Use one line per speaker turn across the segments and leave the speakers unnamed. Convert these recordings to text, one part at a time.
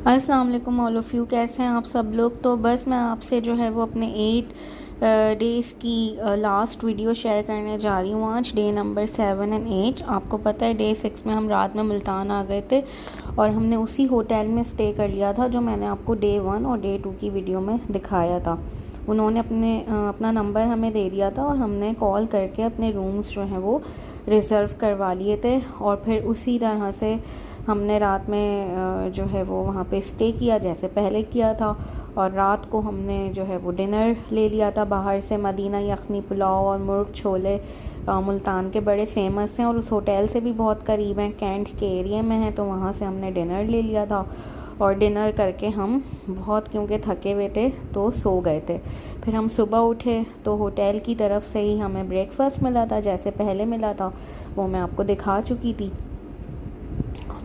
अस्सलाम वालेकुम all of you. कैसे हैं आप सब लोग। तो बस मैं आपसे जो है वो अपने 8 डेज़ की लास्ट वीडियो शेयर करने जा रही हूँ। आज डे नंबर 7 एंड 8। आपको पता है डे 6 में हम रात में मुल्तान आ गए थे और हमने उसी होटल में स्टे कर लिया था जो मैंने आपको डे 1 और डे 2 की वीडियो में दिखाया था। उन्होंने अपना नंबर हमें दे दिया था और हमने कॉल करके अपने रूम्स जो हैं वो रिज़र्व करवा लिए थे और फिर उसी तरह से हमने रात में जो है वो वहाँ पे स्टे किया जैसे पहले किया था। और रात को हमने जो है वो डिनर ले लिया था बाहर से। मदीना यखनी पुलाव और मुर्ग छोले मुल्तान के बड़े फ़ेमस हैं और उस होटल से भी बहुत करीब हैं, कैंट के एरिया में है। तो वहाँ से हमने डिनर ले लिया था और डिनर करके हम बहुत क्योंकि थके हुए थे तो सो गए थे। फिर हम सुबह उठे तो होटल की तरफ से ही हमें ब्रेकफ़ास्ट मिला था जैसे पहले मिला था, वो मैं आपको दिखा चुकी थी।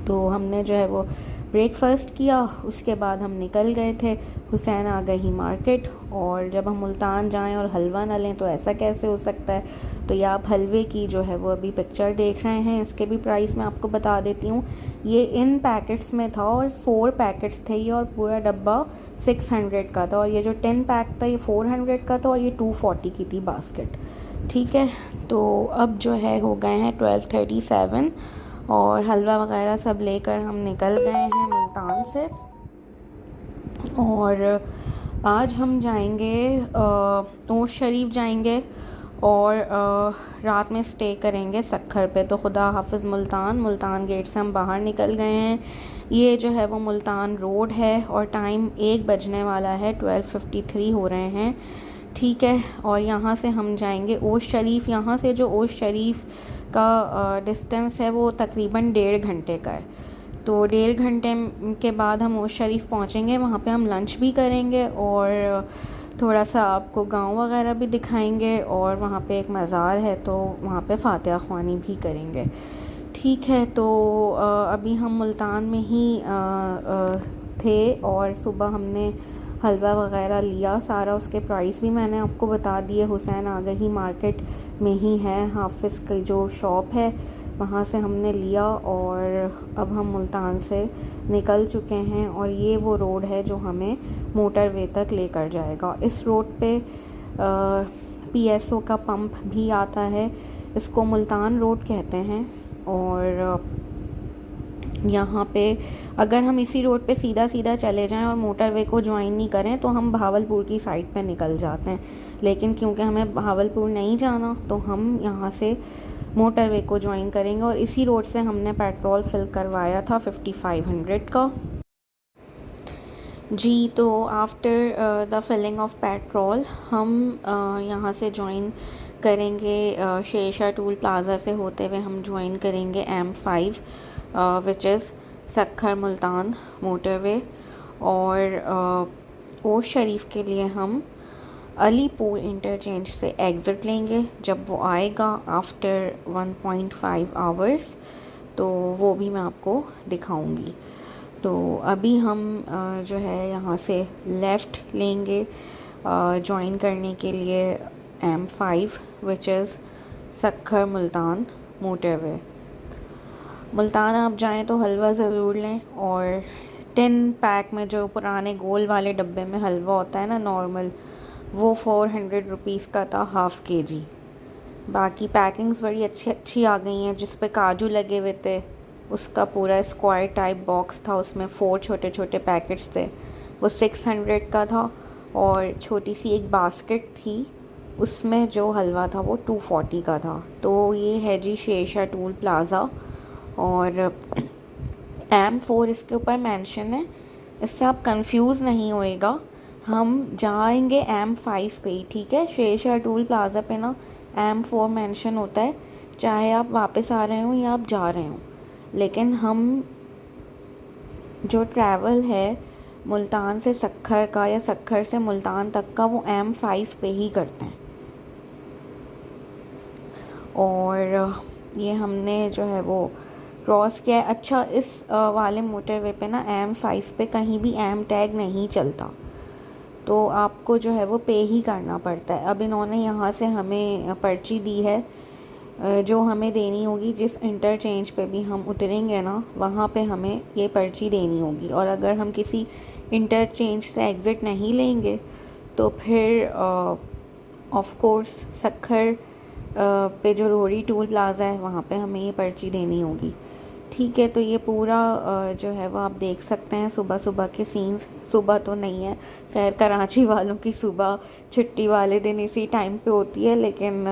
तो हमने जो है वो ब्रेकफ़ास्ट किया, उसके बाद हम निकल गए थे हुसैन आगही मार्केट। और जब हम मुल्तान जाएं और हलवा ना लें तो ऐसा कैसे हो सकता है। तो ये आप हलवे की जो है वो अभी पिक्चर देख रहे हैं, इसके भी प्राइस मैं आपको बता देती हूँ। ये इन पैकेट्स में था और 4 पैकेट्स थे ये, और पूरा डब्बा 600 का था। और ये जो 10 पैक था ये 400 का था और ये 240 की थी बास्केट। ठीक है, तो अब जो है हो गए हैं 12:37 और हलवा वगैरह सब लेकर हम निकल गए हैं मुल्तान से। और आज हम जाएंगे नूर शरीफ जाएंगे और रात में स्टे करेंगे सक्खर पे। तो खुदा हाफिज़ मुल्तान गेट से हम बाहर निकल गए हैं। ये जो है वो मुल्तान रोड है और टाइम 1 बजने वाला है, 12:53 हो रहे हैं। ठीक है, और यहाँ से हम जाएंगे ओश शरीफ। यहाँ से जो ओश शरीफ का डिस्टेंस है वो तकरीबन 1.5 घंटे का है। तो 1.5 घंटे के बाद हम ओश शरीफ पहुँचेंगे। वहाँ पे हम लंच भी करेंगे और थोड़ा सा आपको गांव वगैरह भी दिखाएंगे और वहाँ पे एक मज़ार है तो वहाँ पे फातिहा ख्वानी भी करेंगे। ठीक है, तो अभी हम मुल्तान में ही थे और सुबह हमने हलवा वगैरह लिया सारा। उसके प्राइस भी मैंने आपको बता दिए। हुसैन आगही मार्केट में ही है, हाफिज़ की जो शॉप है वहाँ से हमने लिया। और अब हम मुल्तान से निकल चुके हैं और ये वो रोड है जो हमें मोटरवे तक लेकर जाएगा। इस रोड पे पीएसओ का पंप भी आता है, इसको मुल्तान रोड कहते हैं। और यहाँ पे अगर हम इसी रोड पे सीधा सीधा चले जाएं और मोटरवे को ज्वाइन नहीं करें तो हम भावलपुर की साइड पे निकल जाते हैं। लेकिन क्योंकि हमें भावलपुर नहीं जाना तो हम यहाँ से मोटरवे को ज्वाइन करेंगे। और इसी रोड से हमने पेट्रोल फिल करवाया था 5500 का। जी, तो after the filling of petrol हम यहाँ से ज्वाइन करेंगे शेरशाह टूल प्लाज़ा से होते हुए हम ज्वाइन करेंगे M5 which is Sukkur Multan motorway. और ओश शरीफ के लिए हम अलीपुर इंटरचेंज से एग्ज़िट लेंगे जब वो आएगा आफ्टर 1.5 आवर्स, तो वो भी मैं आपको दिखाऊंगी। तो अभी हम जो है यहाँ से लेफ़्ट लेंगे ज्वाइन करने के लिए M5 which is Sukkur Multan motorway. Multan आप जाएं तो हलवा ज़रूर लें। और 10 पैक में जो पुराने गोल वाले डब्बे में हलवा होता है ना नॉर्मल, वो 400 रुपीज़ का था ½ kg। बाकी पैकिंग्स बड़ी अच्छी अच्छी आ गई हैं जिस पे काजू लगे हुए थे। उसका पूरा स्क्वायर टाइप बॉक्स था, उसमें 4 छोटे छोटे पैकेट्स थे, वो 600 का था। और छोटी सी एक बास्केट थी, उसमें जो हलवा था वो 240 का था। तो ये है जी शेरशाह टूल प्लाज़ा और M4 इसके ऊपर मेंशन है, इससे आप कंफ्यूज नहीं होएगा। हम जाएंगे M5 पे ही, ठीक है। शेरशाह टूल प्लाज़ा पे ना M4 मेंशन होता है, चाहे आप वापस आ रहे हो या आप जा रहे हो। लेकिन हम जो ट्रैवल है मुल्तान से सक्खर का या सक्खर से मुल्तान तक का वो M5 पे ही करते हैं। और ये हमने जो है वो क्रॉस किया है। अच्छा, इस वाले मोटरवे पे ना M5 पे कहीं भी M टैग नहीं चलता, तो आपको जो है वो पे ही करना पड़ता है। अब इन्होंने यहाँ से हमें पर्ची दी है जो हमें देनी होगी, जिस इंटरचेंज पे भी हम उतरेंगे ना, वहाँ पे हमें ये पर्ची देनी होगी। और अगर हम किसी इंटरचेंज से एग्ज़िट नहीं लेंगे तो फिर ऑफ कोर्स सक्खर पे जो रोहड़ी टूल प्लाज़ा है वहाँ पे हमें ये पर्ची देनी होगी। ठीक है, तो ये पूरा जो है वो आप देख सकते हैं सुबह सुबह के सीन्स। सुबह तो नहीं है, खैर कराची वालों की सुबह छुट्टी वाले दिन इसी टाइम पे होती है, लेकिन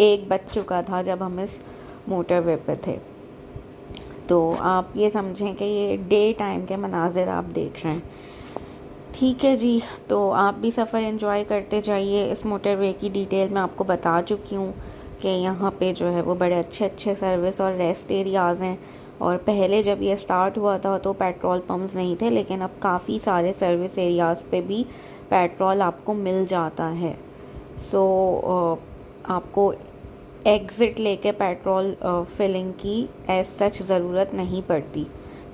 1 बज चुका था जब हम इस मोटरवे पे थे। तो आप ये समझें कि ये डे टाइम के मनाजिर आप देख रहे हैं। ठीक है जी, तो आप भी सफ़र एंजॉय करते जाइए। इस मोटरवे की डिटेल मैं आपको बता चुकी हूँ कि यहाँ पे जो है वो बड़े अच्छे अच्छे सर्विस और रेस्ट एरियाज़ हैं। और पहले जब ये स्टार्ट हुआ था तो पेट्रोल पंप्स नहीं थे, लेकिन अब काफ़ी सारे सर्विस एरियाज़ पे भी पेट्रोल आपको मिल जाता है। सो आपको एग्ज़िट लेके पेट्रोल फिलिंग की एज सच ज़रूरत नहीं पड़ती।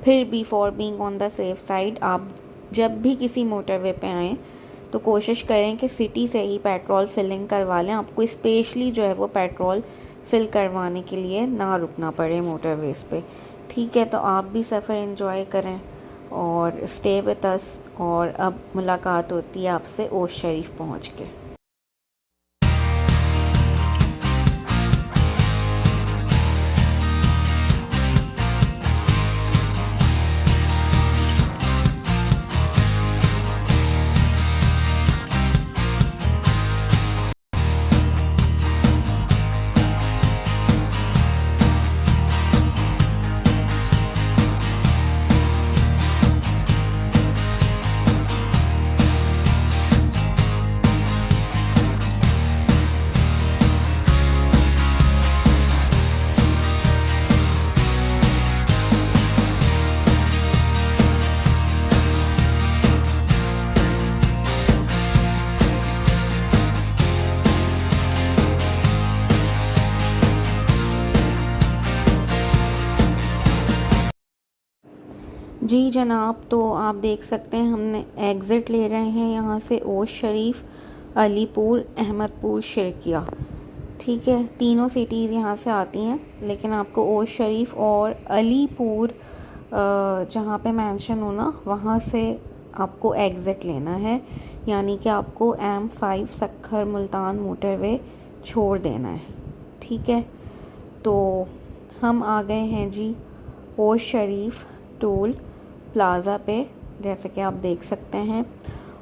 फिर भी for being on the safe side, आप जब भी किसी मोटरवे पे आएँ तो कोशिश करें कि सिटी से ही पेट्रोल फिलिंग करवा लें। आपको स्पेशली जो है वो पेट्रोल फिल करवाने के लिए ना रुकना पड़े मोटरवेज़ पे। ठीक है, तो आप भी सफ़र एंजॉय करें और स्टे विद अस। और अब मुलाकात होती है आपसे ओश शरीफ पहुँच के। जी जनाब, तो आप देख सकते हैं हमने एग्ज़िट ले रहे हैं यहाँ से ओश शरीफ, अलीपुर, अहमदपुर, शिरकिया। ठीक है, तीनों सिटीज़ यहाँ से आती हैं, लेकिन आपको ओश शरीफ और अलीपुर जहाँ पे मेंशन हो ना, वहाँ से आपको एग्ज़िट लेना है। यानी कि आपको M5 सक्खर मुल्तान मोटरवे छोड़ देना है। ठीक है, तो हम आ गए हैं जी ओश शरीफ टोल प्लाज़ा पे, जैसे कि आप देख सकते हैं।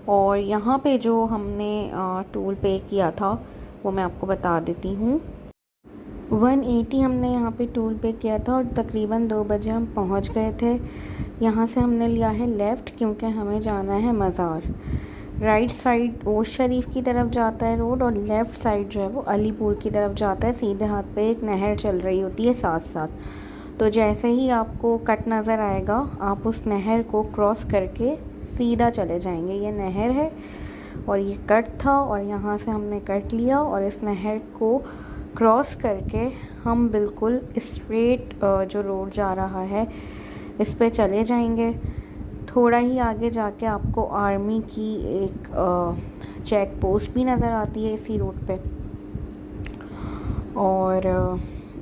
और यहाँ पे जो हमने टोल पे किया था वो मैं आपको बता देती हूँ। 180 हमने यहाँ पे टोल पे किया था और तकरीबन 2 बजे हम पहुँच गए थे। यहाँ से हमने लिया है लेफ़्ट, क्योंकि हमें जाना है मज़ार। राइट साइड ओश शरीफ की तरफ जाता है रोड, और लेफ़्ट साइड जो है वो अलीपुर की तरफ जाता है। सीधे हाथ पे एक नहर चल रही होती है साथ साथ। तो जैसे ही आपको कट नज़र आएगा, आप उस नहर को क्रॉस करके सीधा चले जाएंगे। ये नहर है और ये कट था, और यहाँ से हमने कट लिया और इस नहर को क्रॉस करके हम बिल्कुल स्ट्रेट जो रोड जा रहा है इस पे चले जाएंगे। थोड़ा ही आगे जाके आपको आर्मी की एक चेक पोस्ट भी नज़र आती है इसी रोड पे, और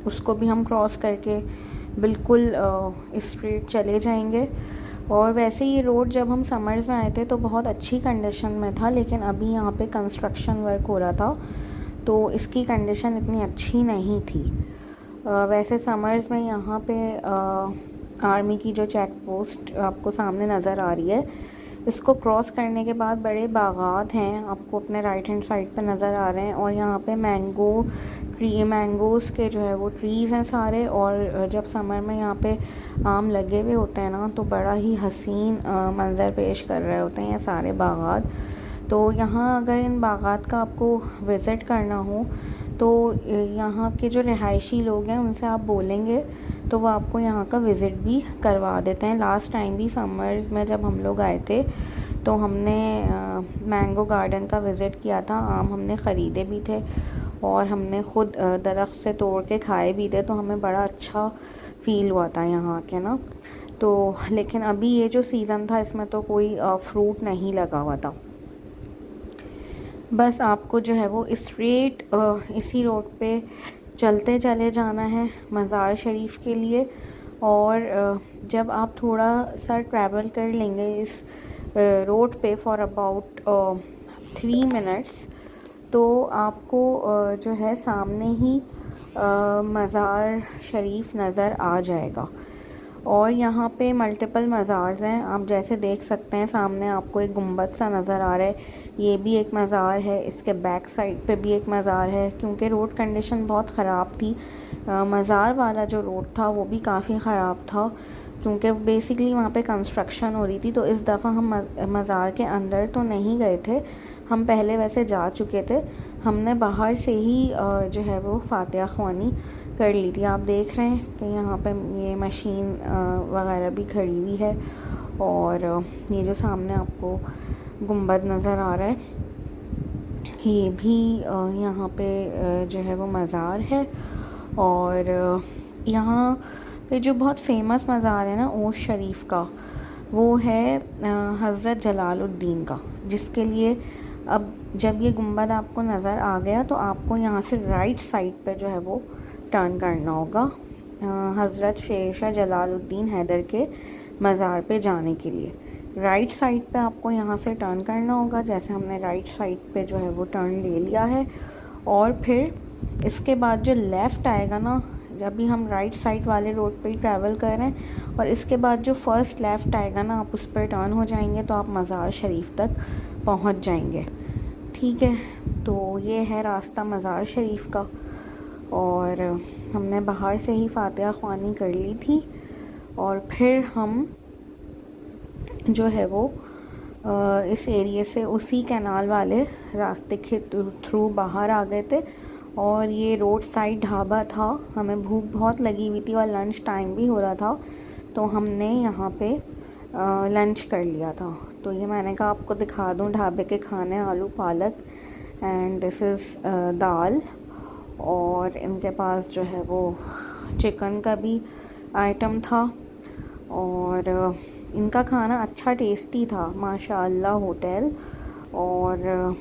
उसको भी हम क्रॉस करके बिल्कुल स्ट्रेट चले जाएंगे। और वैसे ये रोड जब हम समर्स में आए थे तो बहुत अच्छी कंडीशन में था, लेकिन अभी यहाँ पे कंस्ट्रक्शन वर्क हो रहा था तो इसकी कंडीशन इतनी अच्छी नहीं थी। वैसे समर्स में यहाँ पे आर्मी की जो चेक पोस्ट आपको सामने नज़र आ रही है, इसको क्रॉस करने के बाद बड़े बागात हैं आपको अपने राइट हैंड साइड पे नज़र आ रहे हैं। और यहाँ पे मैंगोज़ के जो है वो ट्रीज़ हैं सारे। और जब समर में यहाँ पे आम लगे हुए होते हैं ना, तो बड़ा ही हसीन मंज़र पेश कर रहे होते हैं ये सारे बागात। तो यहाँ अगर इन बागात का आपको विज़िट करना हो तो यहाँ के जो रिहायशी लोग हैं उनसे आप बोलेंगे तो वो आपको यहाँ का विज़िट भी करवा देते हैं। लास्ट टाइम भी समर्स में जब हम लोग आए थे तो हमने मैंगो गार्डन का विज़िट किया था। आम हमने ख़रीदे भी थे और हमने ख़ुद दरख्त से तोड़ के खाए भी थे, तो हमें बड़ा अच्छा फ़ील हुआ था यहाँ के ना। तो लेकिन अभी ये जो सीज़न था इसमें तो कोई फ्रूट नहीं लगा हुआ था। बस आपको जो है वो स्ट्रेट इसी रोड पे चलते चले जाना है मज़ार शरीफ के लिए। और जब आप थोड़ा सा ट्रैवल कर लेंगे इस रोड पे फॉर अबाउट 3 मिनट्स, तो आपको जो है सामने ही मज़ार शरीफ नज़र आ जाएगा। और यहाँ पे मल्टीपल मज़ार्स हैं, आप जैसे देख सकते हैं सामने आपको एक गुंबद सा नज़र आ रहा है, ये भी एक मज़ार है, इसके बैक साइड पे भी एक मज़ार है। क्योंकि रोड कंडीशन बहुत ख़राब थी, मज़ार वाला जो रोड था वो भी काफ़ी ख़राब था, क्योंकि बेसिकली वहाँ पे कंस्ट्रक्शन हो रही थी। तो इस दफ़ा हम मज़ार के अंदर तो नहीं गए थे, हम पहले वैसे जा चुके थे। हमने बाहर से ही जो है वो फातिहा ख़वानी कर ली थी। आप देख रहे हैं कि यहाँ पे ये मशीन वगैरह भी खड़ी हुई है। और ये जो सामने आपको गुंबद नज़र आ रहा है, ये भी यहाँ पे जो है वो मज़ार है। और यहाँ पे जो बहुत फेमस मज़ार है ना ओश शरीफ का, वो है हज़रत जलालुद्दीन का, जिसके लिए अब जब ये गुंबद आपको नज़र आ गया तो आपको यहाँ से राइट साइड पे जो है वो टर्न करना होगा हज़रत शेरशाह जलालुद्दीन हैदर के मज़ार पे जाने के लिए। राइट साइड पे आपको यहाँ से टर्न करना होगा। जैसे हमने राइट साइड पे जो है वो टर्न ले लिया है, और फिर इसके बाद जो लेफ़्ट आएगा ना, जब भी हम राइट साइड वाले रोड पे ही ट्रैवल कर रहे हैं, और इसके बाद जो फर्स्ट लेफ़्ट आएगा ना, आप उस पर टर्न हो जाएंगे तो आप मज़ार शरीफ तक पहुँच जाएंगे। ठीक है, तो ये है रास्ता मज़ार शरीफ का। और हमने बाहर से ही फातिहा ख़वानी कर ली थी, और फिर हम जो है वो इस एरिए से उसी कैनाल वाले रास्ते के थ्रू बाहर आ गए थे। और ये रोड साइड ढाबा था, हमें भूख बहुत लगी हुई थी और लंच टाइम भी हो रहा था, तो हमने यहाँ पे लंच कर लिया था। तो ये मैंने कहा आपको दिखा दूँ ढाबे के खाने, आलू पालक एंड दिस इज़ दाल। और इनके पास जो है वो चिकन का भी आइटम था, और इनका खाना अच्छा टेस्टी था माशाअल्लाह होटल। और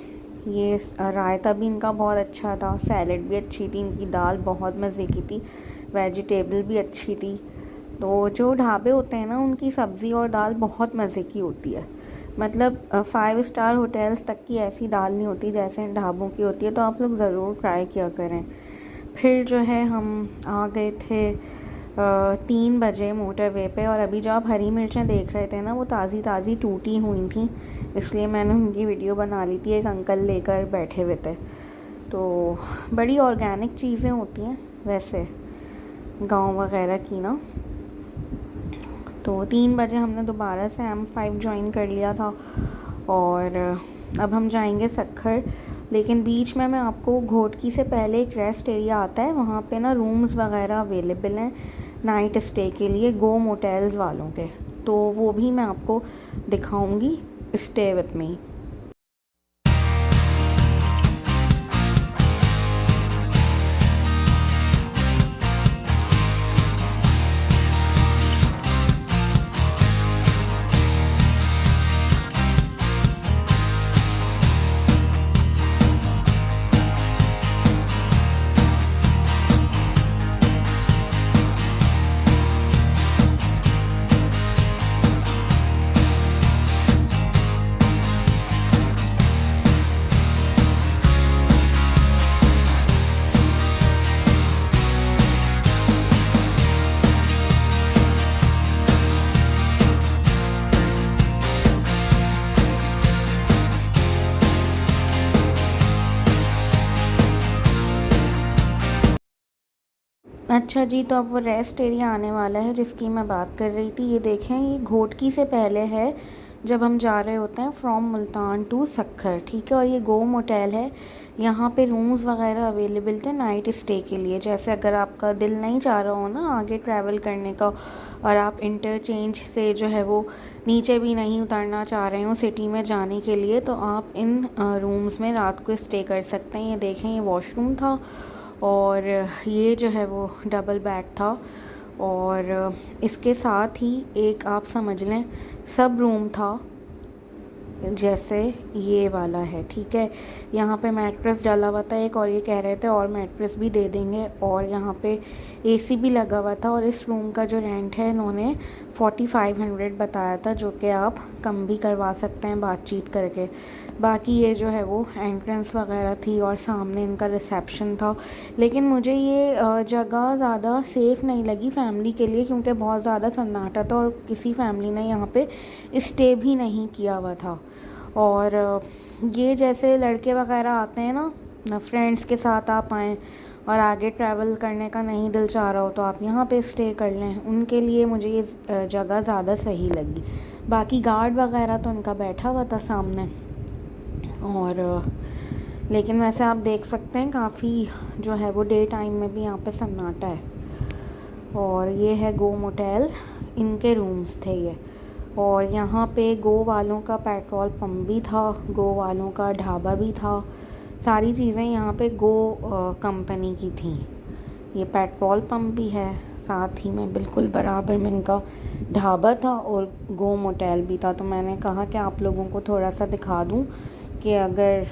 ये रायता भी इनका बहुत अच्छा था, सैलड भी अच्छी थी, इनकी दाल बहुत मज़े की थी, वेजिटेबल भी अच्छी थी। तो जो ढाबे होते हैं ना, उनकी सब्ज़ी और दाल बहुत मज़े की होती है, मतलब 5 स्टार होटल्स तक की ऐसी दाल नहीं होती जैसे इन ढाबों की होती है। तो आप लोग ज़रूर ट्राई किया करें। फिर जो है हम आ गए थे 3 बजे मोटरवे पे, और अभी जो आप हरी मिर्चें देख रहे थे ना, वो ताज़ी ताज़ी टूटी हुई थी, इसलिए मैंने उनकी वीडियो बना ली थी। एक अंकल लेकर बैठे हुए थे, तो बड़ी ऑर्गेनिक चीज़ें होती हैं वैसे गांव वगैरह की ना। तो 3 बजे हमने दोबारा से M5 ज्वाइन कर लिया था, और अब हम जाएंगे सक्खर। लेकिन बीच में मैं आपको घोटकी से पहले एक रेस्ट एरिया आता है, वहाँ पे ना रूम्स वगैरह अवेलेबल हैं नाइट स्टे के लिए, गो मोटेल्स वालों के, तो वो भी मैं आपको दिखाऊंगी, स्टे विथ मी। अच्छा जी, तो अब वो रेस्ट एरिया आने वाला है जिसकी मैं बात कर रही थी। ये देखें, ये घोटकी से पहले है जब हम जा रहे होते हैं फ्रॉम मुल्तान टू सक्खर, ठीक है। और ये गो मोटेल है, यहाँ पे रूम्स वगैरह अवेलेबल थे नाइट स्टे के लिए। जैसे अगर आपका दिल नहीं चाह रहा हो ना आगे ट्रैवल करने का, और आप इंटरचेंज से जो है वो नीचे भी नहीं उतरना चाह रहे हो सिटी में जाने के लिए, तो आप इन रूम्स में रात को स्टे कर सकते हैं। ये देखें, ये वॉशरूम था, और ये जो है वो डबल बेड था, और इसके साथ ही एक आप समझ लें सब रूम था जैसे ये वाला है, ठीक है। यहाँ पे मैट्रेस डाला हुआ था एक, और ये कह रहे थे और मैट्रेस भी दे देंगे, और यहाँ पे एसी भी लगा हुआ था। और इस रूम का जो रेंट है इन्होंने 4500 बताया था, जो कि आप कम भी करवा सकते हैं बातचीत करके। बाकी ये जो है वो एंट्रेंस वगैरह थी और सामने इनका रिसेप्शन था। लेकिन मुझे ये जगह ज़्यादा सेफ़ नहीं लगी फैमिली के लिए, क्योंकि बहुत ज़्यादा सन्नाटा था और किसी फैमिली ने यहाँ पे स्टे भी नहीं किया हुआ था। और ये जैसे लड़के वगैरह आते हैं ना फ्रेंड्स के साथ आप आएँ और आगे ट्रैवल करने का नहीं दिल चाह रहा हो तो आप यहाँ पे स्टे कर लें, उनके लिए मुझे ये जगह ज़्यादा सही लगी। बाकी गार्ड वगैरह तो उनका बैठा हुआ था सामने। और लेकिन वैसे आप देख सकते हैं काफ़ी जो है वो डे टाइम में भी यहाँ पे सन्नाटा है। और ये है गो मोटेल, इनके रूम्स थे ये। और यहाँ पे गो वालों का पेट्रोल पंप भी था, गो वालों का ढाबा भी था, सारी चीज़ें यहाँ पे गो कंपनी की थी। ये पेट्रोल पंप भी है, साथ ही में बिल्कुल बराबर में इनका ढाबा था और गो मोटेल भी था। तो मैंने कहा कि आप लोगों को थोड़ा सा दिखा दूँ कि अगर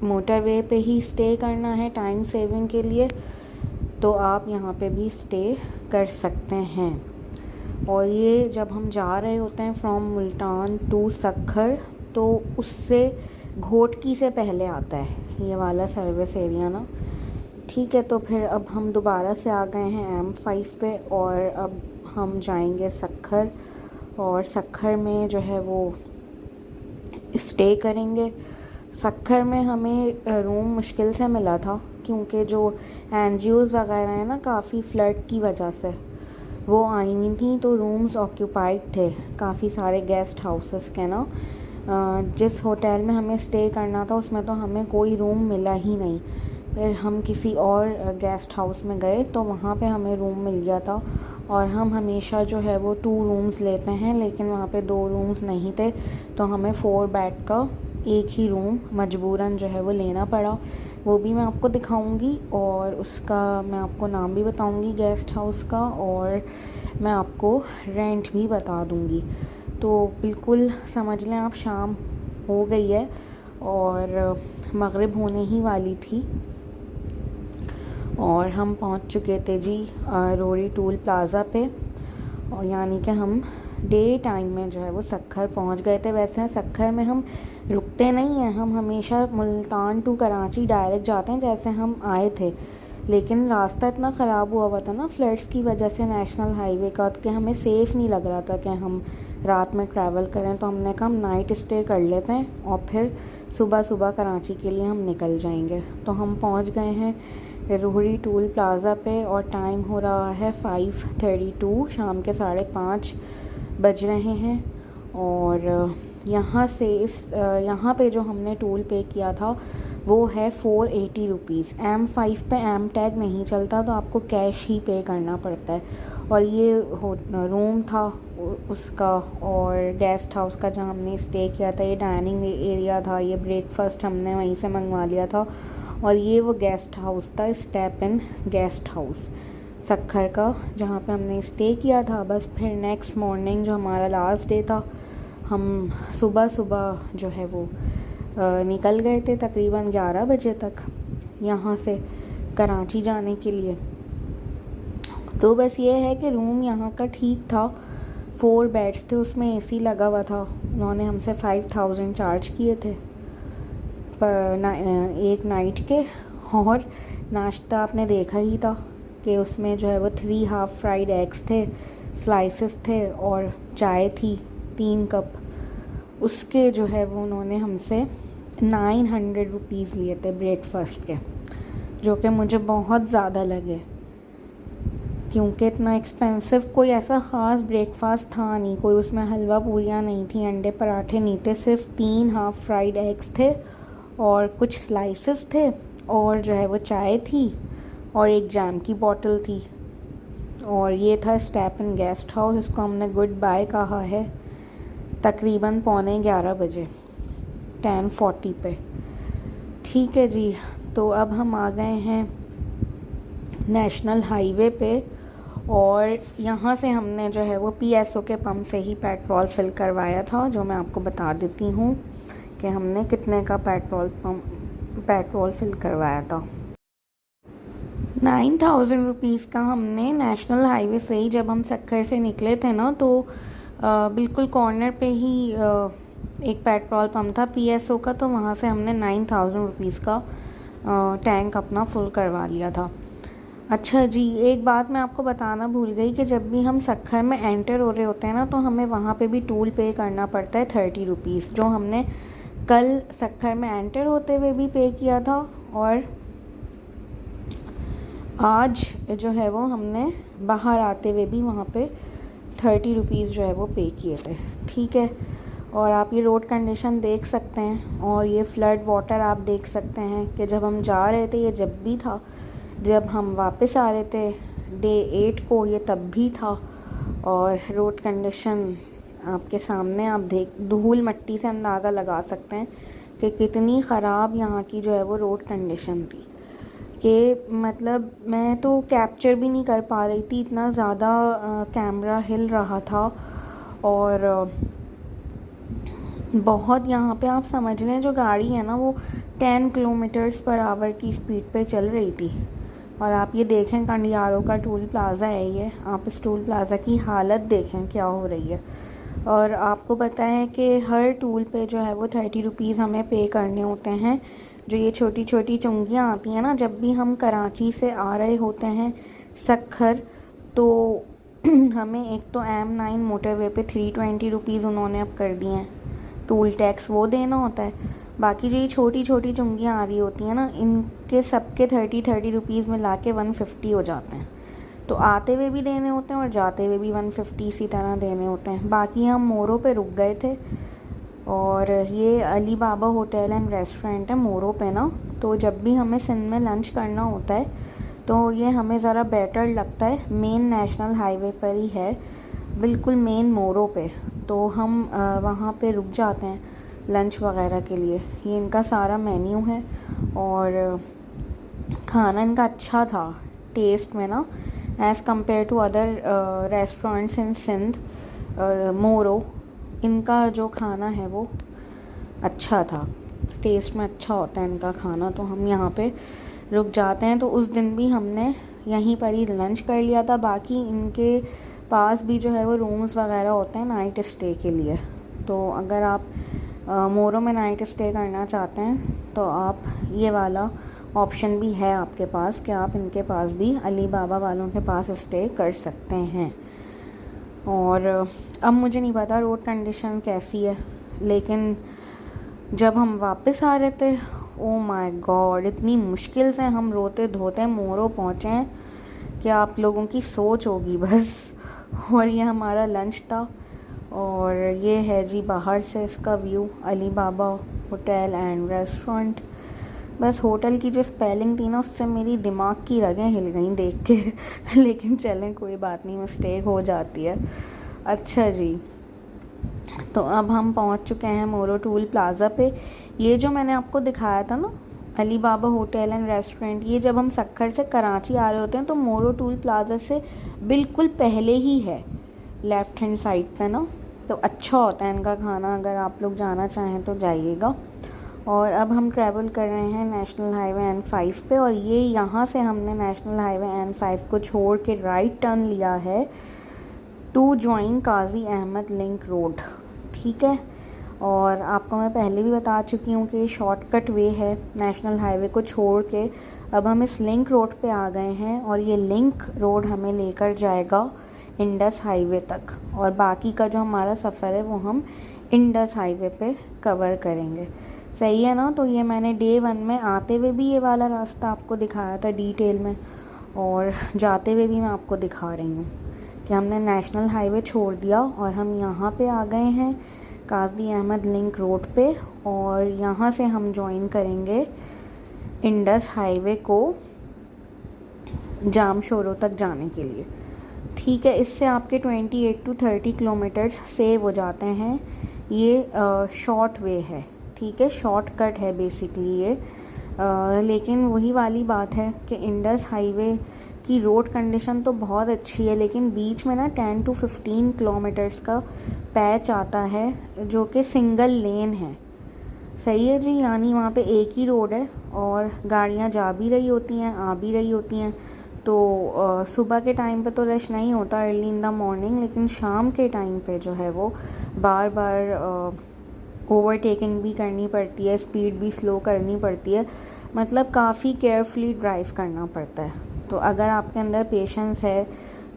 मोटरवे पे ही स्टे करना है टाइम सेविंग के लिए तो आप यहाँ पे भी स्टे कर सकते हैं। और ये जब हम जा रहे होते हैं फ्रॉम मुल्तान टू सक्खर, तो उससे घोटकी से पहले आता है ये वाला सर्विस एरिया ना, ठीक है। तो फिर अब हम दोबारा से आ गए हैं M5 पे, और अब हम जाएंगे सक्खर, और सक्खर में जो है वो स्टे करेंगे। सक्खर में हमें रूम मुश्किल से मिला था, क्योंकि जो एनजीओज़ वगैरह हैं ना काफ़ी फ्लड की वजह से वो आई नहीं थी, तो रूम्स ऑक्यूपाइड थे काफ़ी सारे गेस्ट हाउसेस के ना। जिस होटल में हमें स्टे करना था उसमें तो हमें कोई रूम मिला ही नहीं। फिर हम किसी और गेस्ट हाउस में गए तो वहाँ पे हमें रूम मिल गया था। और हम हमेशा जो है वो 2 रूम्स लेते हैं, लेकिन वहाँ पे 2 रूम्स नहीं थे, तो हमें 4 बेड का एक ही रूम मजबूरन जो है वो लेना पड़ा। वो भी मैं आपको दिखाऊंगी, और उसका मैं आपको नाम भी बताऊंगी गेस्ट हाउस का, और मैं आपको रेंट भी बता दूंगी। तो बिल्कुल समझ लें आप, शाम हो गई है और मगरिब होने ही वाली थी, और हम पहुंच चुके थे जी रोरी टूल प्लाज़ा पे। और यानी कि हम डे टाइम में जो है वो सक्खर पहुंच गए थे। वैसे सक्खर में हम रुकते नहीं हैं, हम हमेशा मुल्तान टू कराची डायरेक्ट जाते हैं जैसे हम आए थे। लेकिन रास्ता इतना ख़राब हुआ था ना फ्लड्स की वजह से नेशनल हाईवे का, कि हमें सेफ़ नहीं लग रहा था कि हम रात में ट्रैवल करें। तो हमने कहा हम नाइट स्टे कर लेते हैं और फिर सुबह सुबह कराची के लिए हम निकल जाएंगे। तो हम पहुंच गए हैं रोहड़ी टूल प्लाज़ा पे, और टाइम हो रहा है 5:32, शाम के 5:30 बज रहे हैं। और यहाँ से यहाँ पे जो हमने टोल पे किया था वो है 480 रुपीज़। M5 पे एम टैग नहीं चलता, तो आपको कैश ही पे करना पड़ता है। और ये रूम था उसका, और गेस्ट हाउस का जहाँ हमने स्टे किया था, ये डाइनिंग एरिया था, ये ब्रेकफास्ट हमने वहीं से मंगवा लिया था। और ये वो गेस्ट हाउस था, step in guest house Sukkur का, जहाँ पे हमने स्टे किया था। बस फिर नेक्स्ट मॉर्निंग जो हमारा लास्ट डे था, हम सुबह सुबह जो है वो निकल गए थे तकरीबन 11 बजे तक यहाँ से कराची जाने के लिए। तो बस ये है कि रूम यहाँ का ठीक था, 4 बेड्स थे, उसमें एसी लगा हुआ था। उन्होंने हमसे 5000 चार्ज किए थे पर एक नाइट के। और नाश्ता आपने देखा ही था कि उसमें जो है वो 3 हाफ़ फ्राइड एग्स थे, स्लाइसेस थे, और चाय थी 3 कप। उसके जो है वो उन्होंने हमसे 900 रुपीज़ लिए थे ब्रेकफास्ट के, जो कि मुझे बहुत ज़्यादा लगे, क्योंकि इतना एक्सपेंसिव कोई ऐसा ख़ास ब्रेकफास्ट था नहीं। कोई उसमें हलवा पूरियाँ नहीं थी, अंडे पराठे नहीं थे, सिर्फ 3 हाफ़ फ्राइड एग्स थे और कुछ स्लाइसेस थे, और जो है वो चाय थी, और एक जैम की बोतल थी। और ये था स्टेप इन गेस्ट हाउस। इसको हमने गुड बाय कहा है तकरीबन 11:15 बजे, 10:40 पे। ठीक है जी, तो अब हम आ गए हैं नेशनल हाईवे पे, और यहाँ से हमने जो है वो PSO के पंप से ही पेट्रोल फिल करवाया था, जो मैं आपको बता देती हूँ कि हमने कितने का पेट्रोल फिल करवाया था। 9,000 रुपीज़ का हमने नेशनल हाईवे से ही, जब हम सक्खर से निकले थे ना, तो बिल्कुल कॉर्नर पे ही एक पेट्रोल पंप था PSO का, तो वहाँ से हमने 9,000 रुपीज़ का टैंक अपना फुल करवा लिया था। अच्छा जी, एक बात मैं आपको बताना भूल गई कि जब भी हम सक्खर में एंटर हो रहे होते हैं ना, तो हमें वहाँ पे भी टूल पे करना पड़ता है 30 रुपीज़, जो हमने कल सक्खर में एंटर होते हुए भी पे किया था और आज जो है वो हमने बाहर आते हुए भी वहाँ पे 30 रुपीज़ जो है वो पे किए थे। ठीक है, और आप ये रोड कंडीशन देख सकते हैं और ये फ्लड वाटर आप देख सकते हैं कि जब हम जा रहे थे ये जब भी था, जब हम वापस आ रहे थे डे 8 को ये तब भी था। और रोड कंडीशन आपके सामने, आप धूल मट्टी से अंदाज़ा लगा सकते हैं कि कितनी ख़राब यहाँ की जो है वो रोड कंडीशन थी, कि मतलब मैं तो कैप्चर भी नहीं कर पा रही थी, इतना ज़्यादा कैमरा हिल रहा था। और बहुत यहाँ पे आप समझ लें जो गाड़ी है ना वो 10 किलोमीटर्स पर आवर की स्पीड पे चल रही थी। और आप ये देखें, कंडियारों का टोल प्लाज़ा है ये, आप इस टोल प्लाज़ा की हालत देखें क्या हो रही है। और आपको पता है कि हर टूल पे जो है वो 30 रुपीज़ हमें पे करने होते हैं। जो ये छोटी छोटी चुंगियाँ आती हैं ना, जब भी हम कराची से आ रहे होते हैं सक्खर, तो हमें एक तो M9 मोटरवे पे 320 रुपीज़ उन्होंने अब कर दिए हैं, टूल टैक्स वो देना होता है। बाकी जो ये छोटी छोटी चुंगियाँ आ रही होती हैं ना, इनके सबके 30 रुपीज़ में ला के 150 हो जाते हैं। तो आते हुए भी देने होते हैं और जाते हुए भी 150 इसी तरह देने होते हैं। बाकी हम मोरो पे रुक गए थे और ये अली बाबा होटल एंड रेस्टोरेंट है मोरो पे ना, तो जब भी हमें सिंध में लंच करना होता है तो ये हमें ज़रा बेटर लगता है। मेन नेशनल हाईवे पर ही है, बिल्कुल मेन मोरो पे, तो हम वहाँ पे रुक जाते हैं लंच वगैरह के लिए। ये इनका सारा मेन्यू है और खाना इनका अच्छा था टेस्ट में ना, as compare to other restaurants in Sindh. Moro, इनका जो खाना है वो अच्छा था, टेस्ट में अच्छा होता है इनका खाना, तो हम यहाँ पे रुक जाते हैं। तो उस दिन भी हमने यहीं पर ही लंच कर लिया था। बाकी इनके पास भी जो है वो रूम्स वगैरह होते हैं नाइट स्टे के लिए, तो अगर आप मोरो में नाइट स्टे करना चाहते हैं तो आप ये वाला ऑप्शन भी है आपके पास कि आप इनके पास भी, अली बाबा वालों के पास स्टे कर सकते हैं। और अब मुझे नहीं पता रोड कंडीशन कैसी है, लेकिन जब हम वापस आ रहे थे, ओ माय गॉड, इतनी मुश्किल से हम रोते धोते मोरो पहुँचे हैं कि आप लोगों की सोच होगी बस। और ये हमारा लंच था और ये है जी बाहर से इसका view, Ali Baba hotel and restaurant. बस होटल की जो स्पेलिंग थी ना, उससे मेरी दिमाग की रगें हिल गई देख के लेकिन चलें कोई बात नहीं, मिस्टेक हो जाती है। अच्छा जी, तो अब हम पहुंच चुके हैं मोरो टूल प्लाज़ा पे। ये जो मैंने आपको दिखाया था ना अली बाबा होटल एंड रेस्टोरेंट, ये जब हम सक्खर से कराची आ रहे होते हैं तो मोरो टूल प्लाज़ा से बिल्कुल पहले ही है, लेफ़्ट हैंड साइड पे ना। तो अच्छा होता है इनका खाना, अगर आप लोग जाना चाहें तो जाइएगा। और अब हम ट्रैवल कर रहे हैं नेशनल हाईवे N5 पे, और ये यहाँ से हमने नेशनल हाईवे N5 को छोड़ के राइट टर्न लिया है to join Qazi Ahmed link road. ठीक है, और आपको मैं पहले भी बता चुकी हूँ कि ये शॉर्टकट वे है नेशनल हाईवे को छोड़ के। अब हम इस लिंक रोड पे आ गए हैं और ये लिंक रोड हमें लेकर जाएगा इंडस हाईवे तक, और बाकी का जो हमारा सफ़र है वो हम इंडस हाईवे पे कवर करेंगे। सही है ना। तो ये मैंने डे 1 में आते हुए भी ये वाला रास्ता आपको दिखाया था डिटेल में, और जाते हुए भी मैं आपको दिखा रही हूँ कि हमने नेशनल हाईवे छोड़ दिया और हम यहाँ पे आ गए हैं काजी अहमद लिंक रोड पे, और यहाँ से हम ज्वाइन करेंगे इंडस हाईवे को जाम शोरों तक जाने के लिए। ठीक है, इससे आपके 28 to 30 किलोमीटर्स सेव हो जाते हैं। ये शॉर्ट वे है, ठीक है, शॉर्टकट है बेसिकली ये। लेकिन वही वाली बात है कि इंडस हाईवे कि रोड कंडीशन तो बहुत अच्छी है, लेकिन बीच में ना 10 to 15 किलोमीटर्स का पैच आता है जो कि सिंगल लेन है। सही है जी, यानी वहाँ पे एक ही रोड है और गाड़ियाँ जा भी रही होती हैं, आ भी रही होती हैं। तो सुबह के टाइम पे तो रश नहीं होता, अर्ली इन द मॉर्निंग, लेकिन शाम के टाइम पे जो है वो बार बार ओवरटेकिंग भी करनी पड़ती है, स्पीड भी स्लो करनी पड़ती है, मतलब काफ़ी केयरफुली ड्राइव करना पड़ता है। तो अगर आपके अंदर पेशेंस है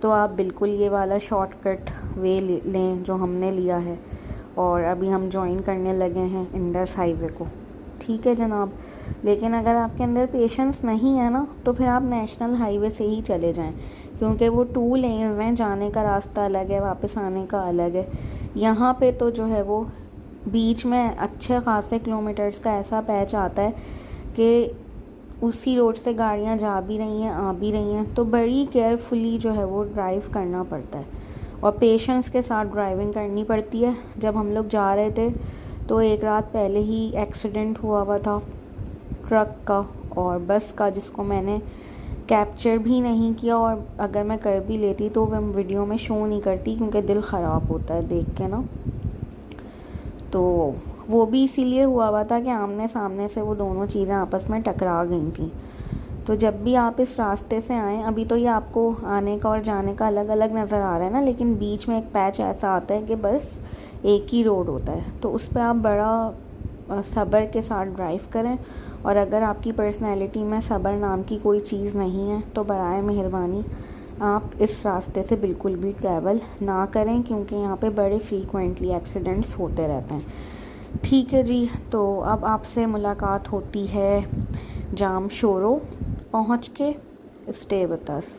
तो आप बिल्कुल ये वाला शॉर्टकट वे लें जो हमने लिया है, और अभी हम ज्वाइन करने लगे हैं इंडस हाईवे को। ठीक है जनाब, लेकिन अगर आपके अंदर पेशेंस नहीं है ना तो फिर आप नेशनल हाईवे से ही चले जाएं, क्योंकि वो 2 लेन्स हैं, जाने का रास्ता अलग है, वापस आने का अलग है। यहाँ पे तो जो है वो बीच में अच्छे खासे किलोमीटर्स का ऐसा पैच आता है कि उसी रोड से गाड़ियाँ जा भी रही हैं, आ भी रही हैं, तो बड़ी केयरफुली जो है वो ड्राइव करना पड़ता है और पेशेंस के साथ ड्राइविंग करनी पड़ती है। जब हम लोग जा रहे थे तो एक रात पहले ही एक्सीडेंट हुआ था ट्रक का और बस का, जिसको मैंने कैप्चर भी नहीं किया, और अगर मैं कर भी लेती तो मैं वीडियो में शो नहीं करती क्योंकि दिल ख़राब होता है देख के ना। तो वो भी इसीलिए हुआ था कि आमने सामने से वो दोनों चीज़ें आपस में टकरा गई थी। तो जब भी आप इस रास्ते से आएँ, अभी तो ये आपको आने का और जाने का अलग अलग नज़र आ रहा है ना, लेकिन बीच में एक पैच ऐसा आता है कि बस एक ही रोड होता है, तो उस पर आप बड़ा सब्र के साथ ड्राइव करें। और अगर आपकी पर्सनैलिटी में सब्र नाम की कोई चीज़ नहीं है तो बराए मेहरबानी आप इस रास्ते से बिल्कुल भी ट्रैवल ना करें, क्योंकि यहाँ पे बड़े फ्रीक्वेंटली एक्सीडेंट्स होते रहते हैं। ठीक है जी, तो अब आपसे मुलाकात होती है जाम शोरो पहुँच के। Stay with us.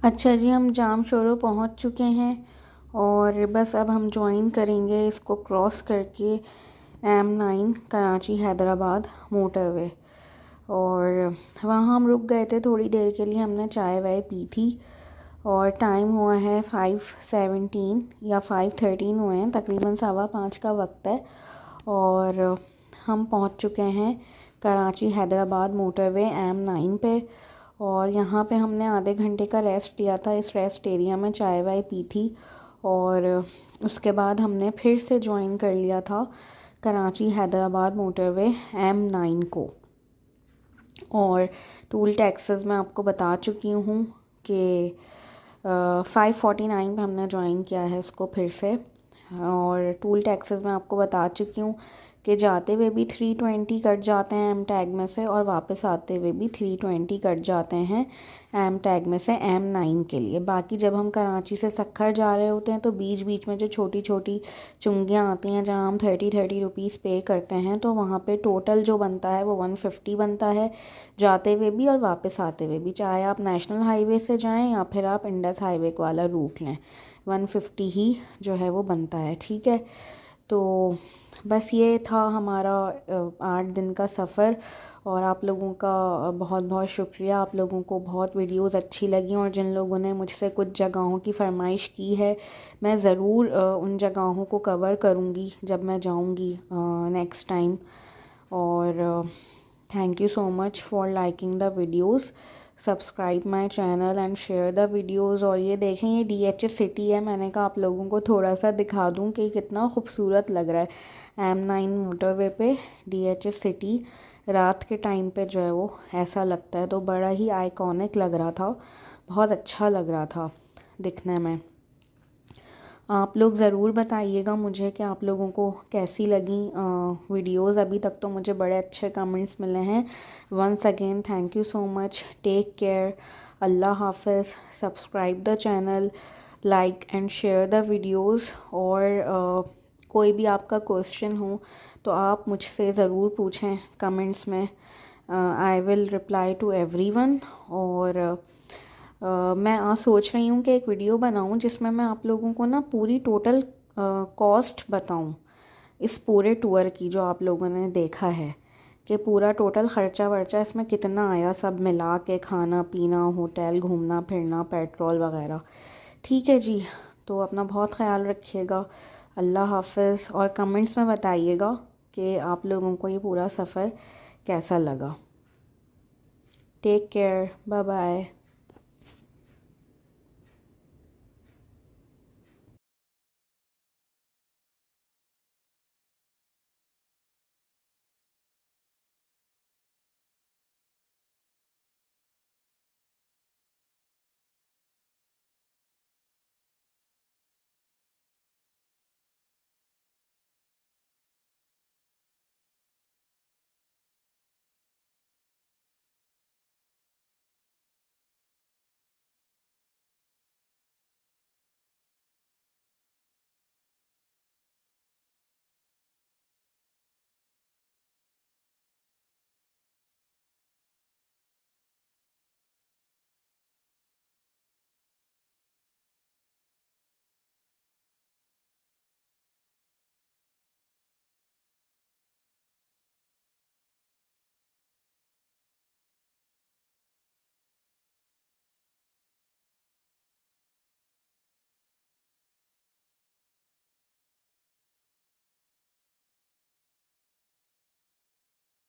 अच्छा जी, हम जाम शोरो पहुंच चुके हैं और बस अब हम ज्वाइन करेंगे इसको क्रॉस करके M9 कराची हैदराबाद मोटरवे। और वहाँ हम रुक गए थे थोड़ी देर के लिए, हमने चाय वाय पी थी और टाइम हुआ है 5:17 या 5:13 हुए हैं, तकरीबन 5:15 का वक्त है। और हम पहुँच चुके हैं कराची हैदराबाद मोटरवे M9 पे। और यहाँ पे हमने आधे घंटे का रेस्ट लिया था, इस रेस्ट एरिया में चाय वाय पी थी और उसके बाद हमने फिर से ज्वाइन कर लिया था कराची हैदराबाद मोटरवे M9 को। और टूल टैक्सेस मैं आपको बता चुकी हूँ कि 5:49 पे हमने ज्वाइन किया है इसको फिर से। और टूल टैक्सेस मैं आपको बता चुकी हूँ कि जाते हुए भी 320 कट जाते हैं एम टैग में से, और वापस आते हुए भी 320 कट जाते हैं एम टैग में से M9 के लिए। बाकी जब हम कराची से सक्खर जा रहे होते हैं तो बीच बीच में जो छोटी छोटी चुंगियाँ आती हैं जहाँ हम 30 रुपीज़ पे करते हैं, तो वहाँ पे टोटल जो बनता है वो 150 बनता है जाते हुए भी और वापस आते हुए भी, चाहे आप नेशनल हाईवे से जाएँ या फिर आप इंडस हाईवे वाला रूट लें, 150 ही जो है वो बनता है। ठीक है, तो बस ये था हमारा 8 दिन का सफ़र। और आप लोगों का बहुत बहुत शुक्रिया, आप लोगों को बहुत वीडियोस अच्छी लगी, और जिन लोगों ने मुझसे कुछ जगहों की फरमाइश की है मैं ज़रूर उन जगहों को कवर करूँगी जब मैं जाऊँगी नेक्स्ट टाइम। और thank you so much for liking the videos. Subscribe my channel and share the videos. और ये देखें, ये DHS सिटी है। मैंने कहा आप लोगों को थोड़ा सा दिखा दूं कि कितना खूबसूरत लग रहा है। M9 मोटरवे पे DHS सिटी रात के टाइम पे जो है वो ऐसा लगता है, तो बड़ा ही आइकॉनिक लग रहा था, बहुत अच्छा लग रहा था दिखने में। आप लोग ज़रूर बताइएगा मुझे कि आप लोगों को कैसी लगी वीडियोस। अभी तक तो मुझे बड़े अच्छे कमेंट्स मिले हैं। Once again thank you so much. Take care. अल्लाह हाफिज़। Subscribe the channel, like and share the videos. और कोई भी आपका क्वेश्चन हो तो आप मुझसे ज़रूर पूछें कमेंट्स में। I will reply to everyone. और मैं आज सोच रही हूँ कि एक वीडियो बनाऊँ जिसमें मैं आप लोगों को ना पूरी टोटल कॉस्ट बताऊँ इस पूरे टूर की, जो आप लोगों ने देखा है कि पूरा टोटल ख़र्चा वर्चा इसमें कितना आया, सब मिला के, खाना पीना, होटल, घूमना फिरना, पेट्रोल वगैरह। ठीक है जी, तो अपना बहुत ख्याल रखिएगा। अल्लाह हाफिज़। और कमेंट्स में बताइएगा कि आप लोगों को ये पूरा सफ़र कैसा लगा। Take care. Bye bye.